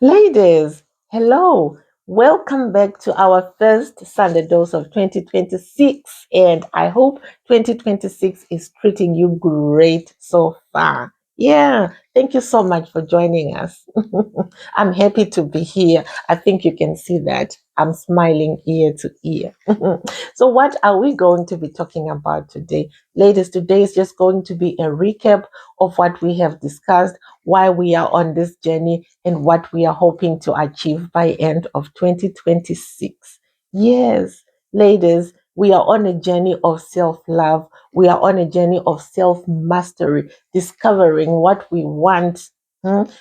Ladies, hello. Welcome back to our first Sunday dose of 2026. And I hope 2026 is treating you great so far. Yeah, thank you so much for joining us. I'm happy to be here. I think you can see that. I'm smiling ear to ear. So, what are we going to be talking about today? Ladies, today is just going to be a recap of what we have discussed, why we are on this journey, and what we are hoping to achieve by end of 2026. Yes, ladies, we are on a journey of self-love. We are on a journey of self-mastery, discovering what we want,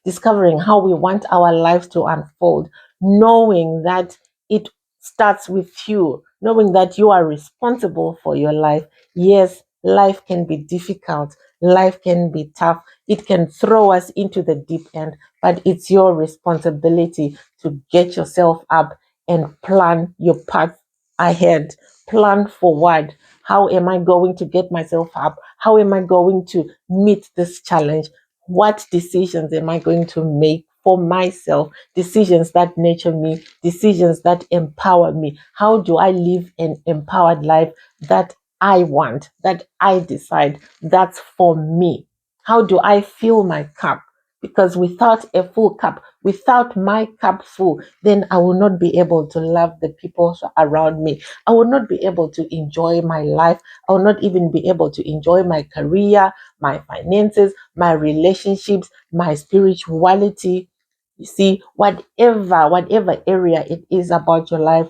discovering how we want our lives to unfold, knowing that it starts with you, knowing that you are responsible for your life. Yes, life can be difficult, life can be tough, it can throw us into the deep end, but it's your responsibility to get yourself up and plan your path ahead. Plan forward. How am I going to get myself up? How am I going to meet this challenge? What decisions am I going to make for myself? Decisions that nurture me, decisions that empower me. How do I live an empowered life that I want, that I decide that's for me? How do I fill my cup? Because without a full cup, without my cup full, then I will not be able to love the people around me. I will not be able to enjoy my life. I will not even be able to enjoy my career, my finances, my relationships, my spirituality. You see, whatever area it is about your life,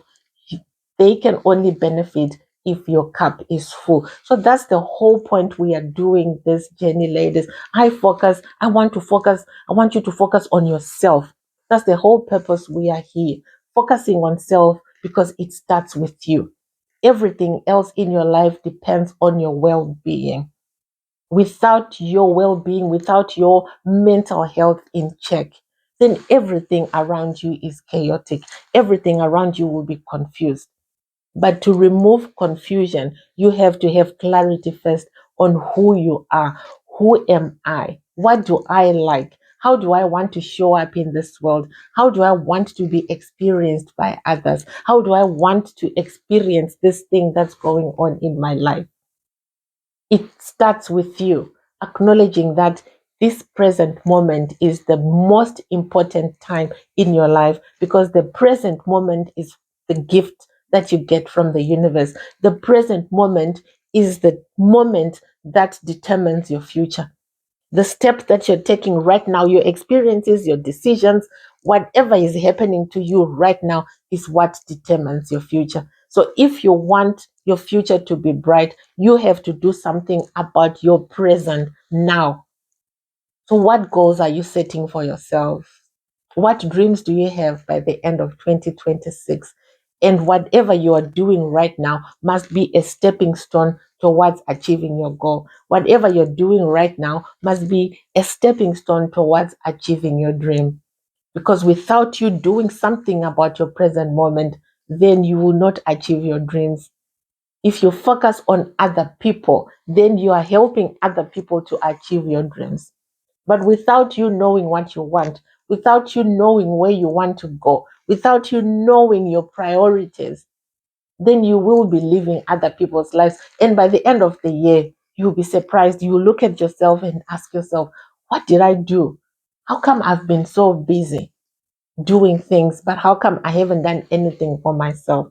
they can only benefit if your cup is full. So that's the whole point we are doing this journey, ladies. I want you to focus on yourself. That's the whole purpose we are here. Focusing on self because it starts with you. Everything else in your life depends on your well-being. Without your well-being, without your mental health in check, then everything around you is chaotic. Everything around you will be confused. But to remove confusion, you have to have clarity first on who you are. Who am I? What do I like? How do I want to show up in this world? How do I want to be experienced by others? How do I want to experience this thing that's going on in my life? It starts with you acknowledging that this present moment is the most important time in your life, because the present moment is the gift that you get from the universe. The present moment is the moment that determines your future. The steps that you're taking right now, your experiences, your decisions, whatever is happening to you right now is what determines your future. So if you want your future to be bright, you have to do something about your present now. So what goals are you setting for yourself? What dreams do you have by the end of 2026? And whatever you are doing right now must be a stepping stone towards achieving your goal. Whatever you're doing right now must be a stepping stone towards achieving your dream. Because without you doing something about your present moment, then you will not achieve your dreams. If you focus on other people, then you are helping other people to achieve your dreams. But without you knowing what you want, without you knowing where you want to go, without you knowing your priorities, then you will be living other people's lives. And by the end of the year, you'll be surprised. You look at yourself and ask yourself, what did I do? How come I've been so busy doing things, but how come I haven't done anything for myself?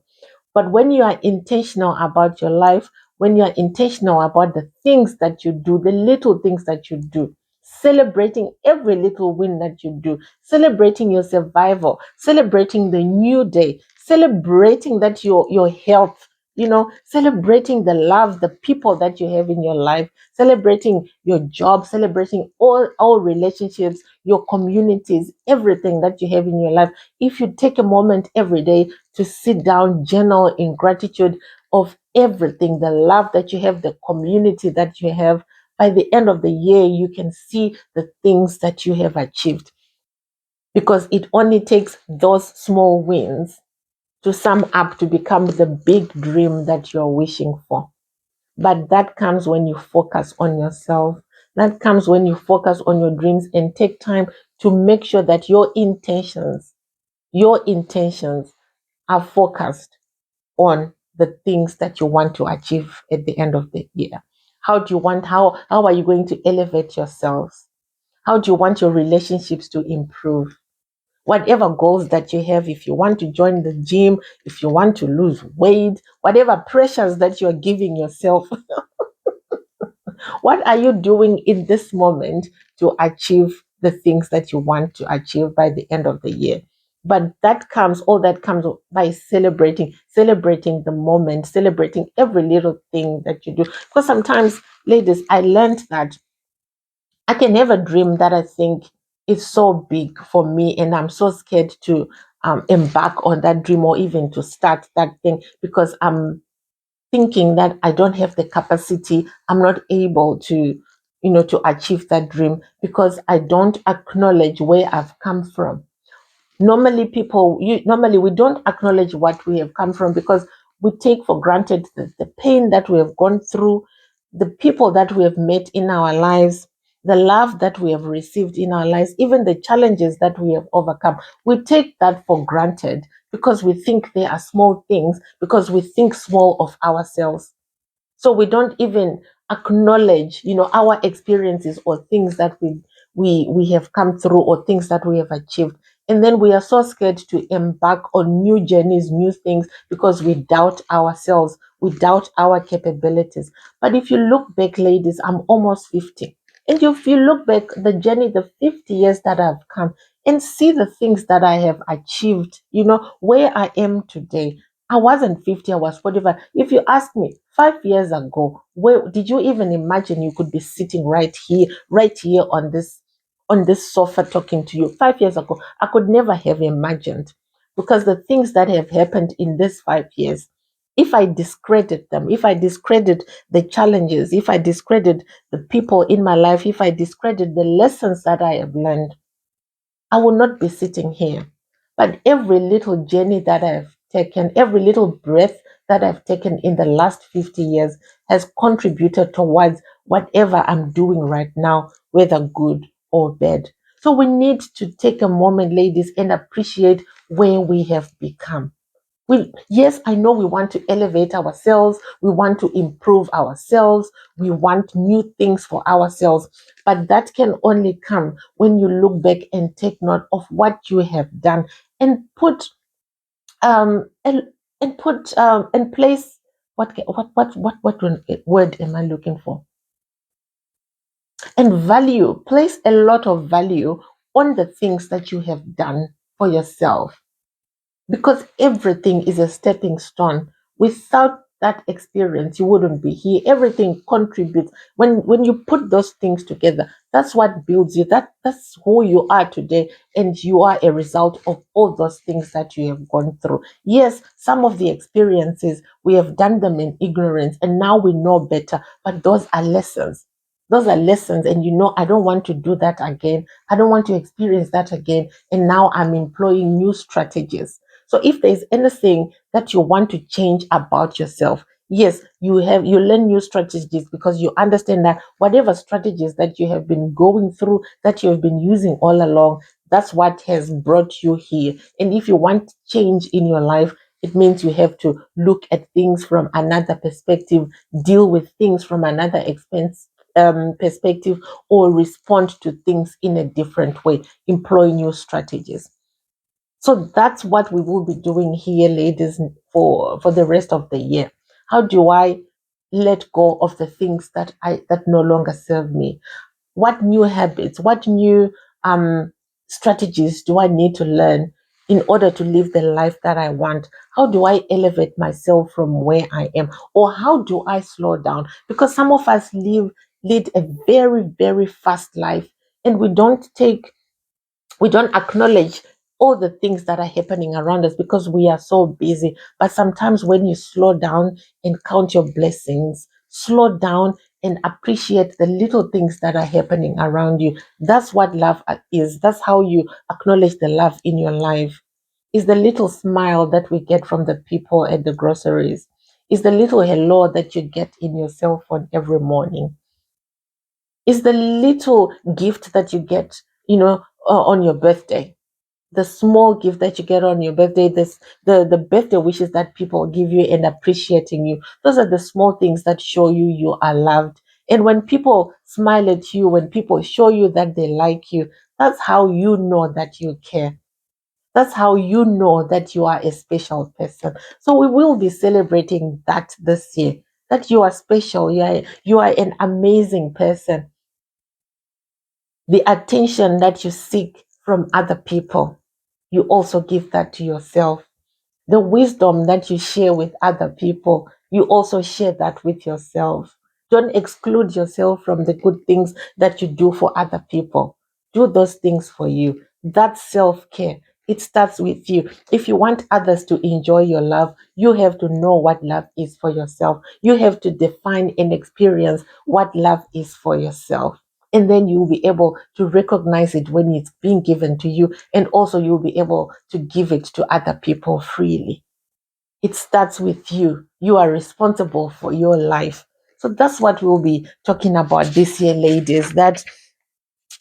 But when you are intentional about your life, when you are intentional about the things that you do, the little things that you do, celebrating every little win that you do, celebrating your survival, celebrating the new day, celebrating that your health, celebrating the love, the people that you have in your life, celebrating your job, celebrating all relationships, your communities, everything that you have in your life. If you take a moment every day to sit down, journal in gratitude of everything, the love that you have, the community that you have, by the end of the year, you can see the things that you have achieved. Because it only takes those small wins to sum up to become the big dream that you're wishing for. But that comes when you focus on yourself. That comes when you focus on your dreams and take time to make sure that your intentions are focused on the things that you want to achieve at the end of the year. How are you going to elevate yourselves? How do you want your relationships to improve? Whatever goals that you have, if you want to join the gym, if you want to lose weight, whatever pressures that you're giving yourself, what are you doing in this moment to achieve the things that you want to achieve by the end of the year? But all that comes by celebrating the moment, celebrating every little thing that you do. Because sometimes, ladies, I learned that I can never dream that I think is so big for me, and I'm so scared to embark on that dream or even to start that thing because I'm thinking that I don't have the capacity, I'm not able to achieve that dream because I don't acknowledge where I've come from. Normally we don't acknowledge what we have come from because we take for granted the pain that we have gone through, the people that we have met in our lives, the love that we have received in our lives, even the challenges that we have overcome. We take that for granted because we think they are small things, because we think small of ourselves. So we don't even acknowledge our experiences or things that we have come through or things that we have achieved. And then we are so scared to embark on new journeys, new things, because we doubt ourselves, we doubt our capabilities. But if you look back, ladies, I'm almost 50, and if you look back the journey, the 50 years that I've come, and see the things that I have achieved, where I am today. I wasn't 50, I was 45. If you ask me 5 years ago, where did you even imagine you could be sitting right here on this sofa talking to you? 5 years ago, I could never have imagined, because the things that have happened in these 5 years, if I discredit them, if I discredit the challenges, if I discredit the people in my life, if I discredit the lessons that I have learned, I will not be sitting here. But every little journey that I've taken, every little breath that I've taken in the last 50 years has contributed towards whatever I'm doing right now, whether good or bad. So we need to take a moment, ladies, and appreciate where we have become. Yes, I know we want to elevate ourselves, we want to improve ourselves, we want new things for ourselves, but that can only come when you look back and take note of what you have done, and put and put and place what word am I looking for? And value, place a lot of value on the things that you have done for yourself, because everything is a stepping stone. Without that experience, you wouldn't be here. Everything contributes. When you put those things together, that's what builds you. That's who you are today, and you are a result of all those things that you have gone through. Yes, some of the experiences we have done them in ignorance, and now we know better, but those are lessons. Those are lessons, and I don't want to do that again. I don't want to experience that again, and now I'm employing new strategies. So if there's anything that you want to change about yourself, yes, you learn new strategies, because you understand that whatever strategies that you have been going through, that you have been using all along, that's what has brought you here. And if you want change in your life, it means you have to look at things from another perspective, deal with things from another perspective, or respond to things in a different way, employ new strategies. So that's what we will be doing here, ladies, for the rest of the year. How do I let go of the things that no longer serve me? What new habits, what new strategies do I need to learn in order to live the life that I want? How do I elevate myself from where I am? Or how do I slow down? Because some of us lead a very, very fast life, and we don't acknowledge all the things that are happening around us because we are so busy. But sometimes when you slow down and count your blessings, slow down and appreciate the little things that are happening around you, that's what love is. That's how you acknowledge the love in your life. Is the little smile that we get from the people at the groceries. Is the little hello that you get in your cell phone every morning. Is the little gift that you get, on your birthday, the small gift that you get on your birthday, the birthday wishes that people give you and appreciating you. Those are the small things that show you you are loved. And when people smile at you, when people show you that they like you, that's how you know that you care. That's how you know that you are a special person. So we will be celebrating that this year. That you are special. You are an amazing person. The attention that you seek from other people, you also give that to yourself. The wisdom that you share with other people, you also share that with yourself. Don't exclude yourself from the good things that you do for other people. Do those things for you. That's self care. It starts with you. If you want others to enjoy your love, you have to know what love is for yourself. You have to define and experience what love is for yourself. And then you'll be able to recognize it when it's being given to you. And also, you'll be able to give it to other people freely. It starts with you. You are responsible for your life. So that's what we'll be talking about this year, ladies. That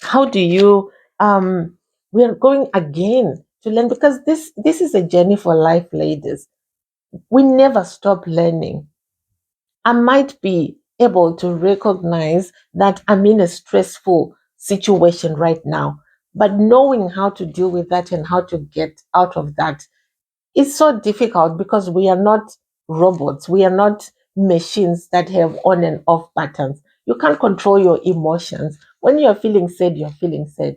how do you we are going again to learn, because this is a journey for life, ladies. We never stop learning. I might be able to recognize that I'm in a stressful situation right now, but knowing how to deal with that and how to get out of that, it's so difficult because we are not robots. We are not machines that have on and off buttons. You can't control your emotions. When you're feeling sad, you're feeling sad.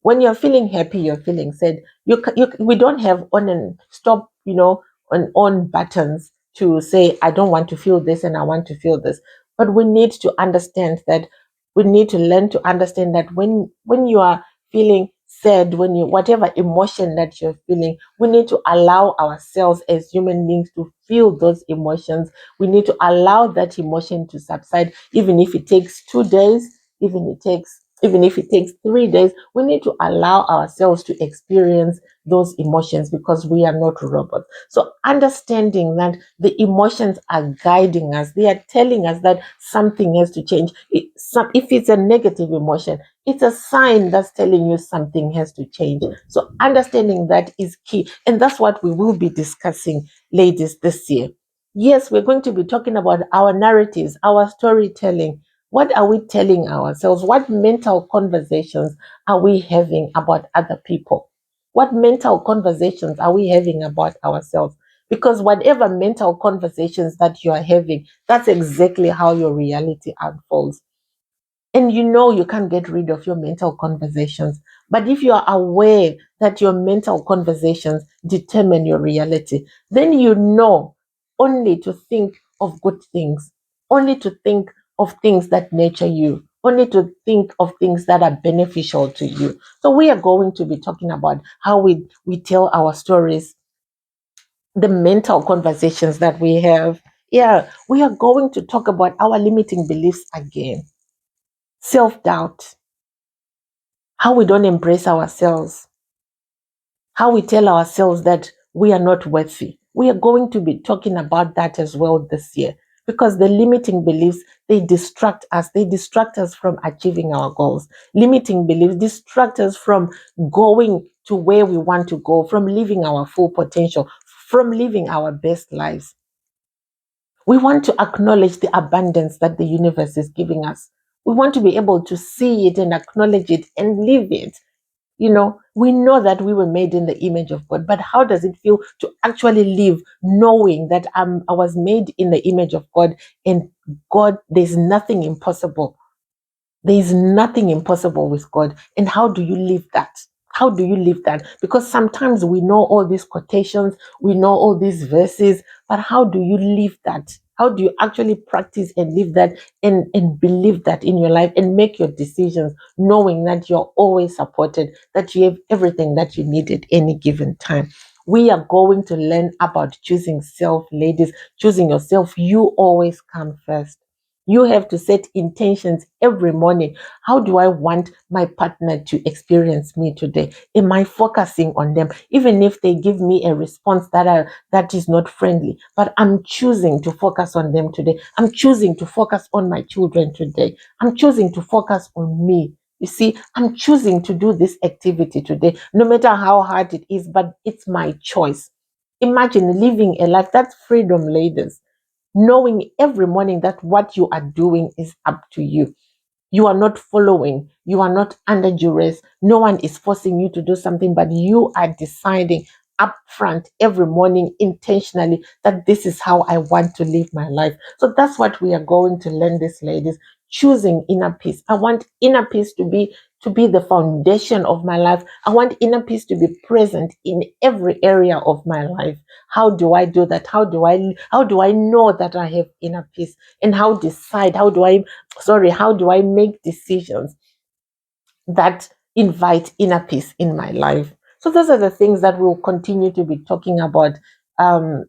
When you're feeling happy, you're feeling sad. We don't have on and stop, on buttons to say, I don't want to feel this and I want to feel this. But we need to understand that we need to learn to understand that when you are feeling sad, when you whatever emotion that you're feeling, we need to allow ourselves as human beings to feel those emotions. We need to allow that emotion to subside, even if it takes 2 days, even if it takes 3 days. We need to allow ourselves to experience those emotions because we are not robots. So understanding that the emotions are guiding us, they are telling us that something has to change. If it's a negative emotion, it's a sign that's telling you something has to change. So understanding that is key. And that's what we will be discussing, ladies, this year. Yes, we're going to be talking about our narratives, our storytelling. What are we telling ourselves? What mental conversations are we having about other people? What mental conversations are we having about ourselves? Because whatever mental conversations that you are having, that's exactly how your reality unfolds. And you can't get rid of your mental conversations. But if you are aware that your mental conversations determine your reality, then you know only to think of good things, only to think of things that nurture you, only to think of things that are beneficial to you. So we are going to be talking about how we tell our stories, the mental conversations that we have. Yeah, we are going to talk about our limiting beliefs again, self doubt, how we don't embrace ourselves, how we tell ourselves that we are not worthy. We are going to be talking about that as well this year, because the limiting beliefs, they distract us. They distract us from achieving our goals. Limiting beliefs distract us from going to where we want to go, from living our full potential, from living our best lives. We want to acknowledge the abundance that the universe is giving us. We want to be able to see it and acknowledge it and live it. We know that we were made in the image of God, but how does it feel to actually live knowing that I was made in the image of God, and God, there's nothing impossible. There is nothing impossible with God. And how do you live that? How do you live that? Because sometimes we know all these quotations, we know all these verses, but how do you live that? How do you actually practice and live that, and believe that in your life and make your decisions knowing that you're always supported, that you have everything that you need at any given time? We are going to learn about choosing self, ladies, choosing yourself. You always come first. You have to set intentions every morning. How do I want my partner to experience me today? Am I focusing on them? Even if they give me a response that is not friendly, but I'm choosing to focus on them today. I'm choosing to focus on my children today. I'm choosing to focus on me. You see, I'm choosing to do this activity today, no matter how hard it is, but it's my choice. Imagine living a life that's freedom, ladies, knowing every morning that what you are doing is up to you. You are not following. You are not under duress. No one is forcing you to do something, but you are deciding upfront every morning intentionally that this is how I want to live my life. So that's what we are going to learn this, ladies. Choosing inner peace. I want inner peace to be the foundation of my life. I want inner peace to be present in every area of my life. How do I do that? How do I know that I have inner peace? And how do I make decisions that invite inner peace in my life? So those are the things that we'll continue to be talking about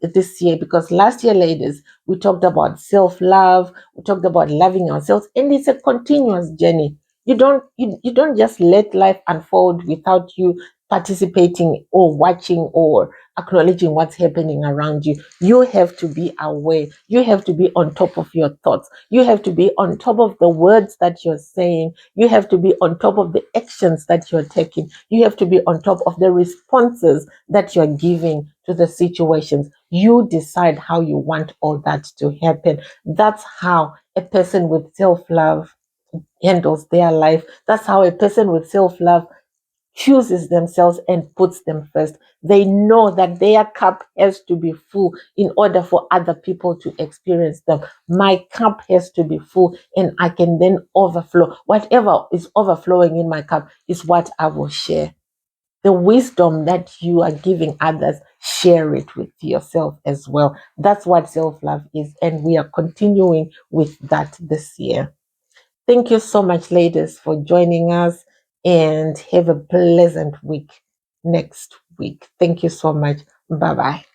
this year, because last year, ladies, we talked about self-love, we talked about loving ourselves, and it's a continuous journey. You don't just let life unfold without you participating or watching or acknowledging what's happening around you. You have to be aware. You have to be on top of your thoughts. You have to be on top of the words that you're saying. You have to be on top of the actions that you're taking. You have to be on top of the responses that you're giving to the situations. You decide how you want all that to happen. That's how a person with self-love handles their life. That's how a person with self-love chooses themselves and puts them first. They know that their cup has to be full in order for other people to experience them. My cup has to be full and I can then overflow. Whatever is overflowing in my cup is what I will share. The wisdom that you are giving others, share it with yourself as well. That's what self love is. And we are continuing with that this year. Thank you so much, ladies, for joining us, and have a pleasant week next week. Thank you so much. Bye bye.